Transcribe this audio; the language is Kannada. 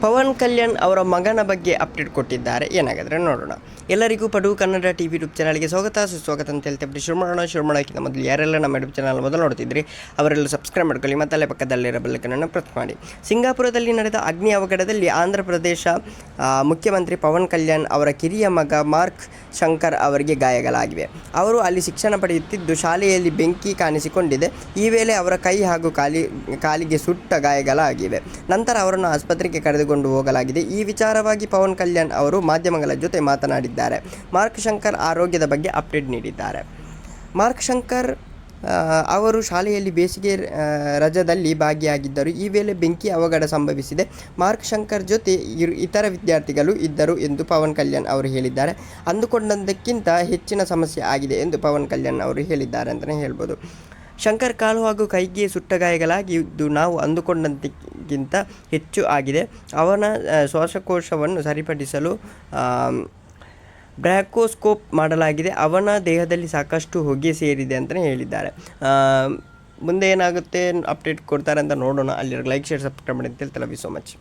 ಪವನ್ ಕಲ್ಯಾಣ್ ಅವರ ಮಗನ ಬಗ್ಗೆ ಅಪ್ಡೇಟ್ ಕೊಟ್ಟಿದ್ದಾರೆ. ಏನಾಗಿದ್ರೆ ನೋಡೋಣ. ಎಲ್ಲರಿಗೂ ಪಡು ಕನ್ನಡ ಟಿವಿ ಯೂಟ್ಯೂಬ್ ಚಾನಲ್ಗೆ ಸುಸ್ವಾಗತ ಅಂತ ಹೇಳ್ತಾ ಶುರು ಮಾಡೋಕ್ಕಿಂತ ಮೊದಲು ಯಾರೆಲ್ಲ ನಮ್ಮ ಯೂಟ್ಯೂಬ್ ಚಾನಲ್ ಮೊದಲು ನೋಡ್ತಿದ್ರಿ ಅವರೆಲ್ಲ ಸಬ್ಸ್ಕ್ರೈಬ್ ಮಾಡ್ಕೊಳ್ಳಿ ಮತ್ತು ಅಲ್ಲೇ ಪಕ್ಕದಲ್ಲಿರೋ ಬೆಲ್ಲೈಕನ್ ಪ್ರೆಸ್ ಮಾಡಿ. ಸಿಂಗಾಪುರದಲ್ಲಿ ನಡೆದ ಅಗ್ನಿ ಅವಘಡದಲ್ಲಿ ಆಂಧ್ರ ಪ್ರದೇಶ ಮುಖ್ಯಮಂತ್ರಿ ಪವನ್ ಕಲ್ಯಾಣ್ ಅವರ ಕಿರಿಯ ಮಗ ಮಾರ್ಕ್ ಶಂಕರ್ ಅವರಿಗೆ ಗಾಯಗಳಾಗಿವೆ. ಅವರು ಅಲ್ಲಿ ಶಿಕ್ಷಣ ಪಡೆಯುತ್ತಿದ್ದು ಶಾಲೆಯಲ್ಲಿ ಬೆಂಕಿ ಕಾಣಿಸಿಕೊಂಡಿದೆ. ಈ ವೇಳೆ ಅವರ ಕೈ ಹಾಗೂ ಕಾಲಿಗೆ ಸುಟ್ಟ ಗಾಯಗಳಾಗಿವೆ. ನಂತರ ಅವರನ್ನು ಆಸ್ಪತ್ರೆಗೆ ಕರೆದುಕೊಂಡು ಹೋಗಲಾಗಿದೆ. ಈ ವಿಚಾರವಾಗಿ ಪವನ್ ಕಲ್ಯಾಣ್ ಅವರು ಮಾಧ್ಯಮಗಳ ಜೊತೆ ಮಾತನಾಡಿದ್ದಾರೆ. ಮಾರ್ಕ್ ಶಂಕರ್ ಆರೋಗ್ಯದ ಬಗ್ಗೆ ಅಪ್ಡೇಟ್ ನೀಡಿದ್ದಾರೆ. ಮಾರ್ಕ್ ಶಂಕರ್ ಅವರು ಶಾಲೆಯಲ್ಲಿ ಬೇಸಿಗೆ ರಜದಲ್ಲಿ ಭಾಗಿಯಾಗಿದ್ದರು. ಈ ವೇಳೆ ಬೆಂಕಿ ಅವಘಡ ಸಂಭವಿಸಿದೆ. ಮಾರ್ಕ್ ಶಂಕರ್ ಜೊತೆ ಇತರ ವಿದ್ಯಾರ್ಥಿಗಳು ಇದ್ದರು ಎಂದು ಪವನ್ ಕಲ್ಯಾಣ್ ಅವರು ಹೇಳಿದ್ದಾರೆ. ಅಂದುಕೊಂಡದ್ದಕ್ಕಿಂತ ಹೆಚ್ಚಿನ ಸಮಸ್ಯೆ ಆಗಿದೆ ಎಂದು ಪವನ್ ಕಲ್ಯಾಣ್ ಅವರು ಹೇಳಿದ್ದಾರೆ ಅಂತಲೇ ಹೇಳ್ಬೋದು. ಶಂಕರ್ ಕಾಲು ಹಾಗೂ ಕೈಗೆ ಸುಟ್ಟ ಗಾಯಗಳಾಗಿದ್ದು ನಾವು ಅಂದುಕೊಂಡಂತಕ್ಕಿಂತ ಹೆಚ್ಚು ಆಗಿದೆ. ಅವನ ಶ್ವಾಸಕೋಶವನ್ನು ಸರಿಪಡಿಸಲು ಬ್ರಾಂಕೋಸ್ಕೋಪ್ ಮಾಡಲಾಗಿದೆ. ಅವನ ದೇಹದಲ್ಲಿ ಸಾಕಷ್ಟು ಹೊಗೆ ಸೇರಿದೆ ಅಂತಲೇ ಹೇಳಿದ್ದಾರೆ. ಮುಂದೆ ಏನಾಗುತ್ತೆ ಅಪ್ಡೇಟ್ ಕೊಡ್ತಾರೆ ಅಂತ ನೋಡೋಣ. ಅಲ್ಲಿ ಲೈಕ್ ಶೇರ್ ಸಬ್ಸ್ಕ್ರೈಬ್ ಮಾಡಿ ಅಂತ ಹೇಳ್ತಾ ಲವ್ ಯು ಸೋ ಮಚ್.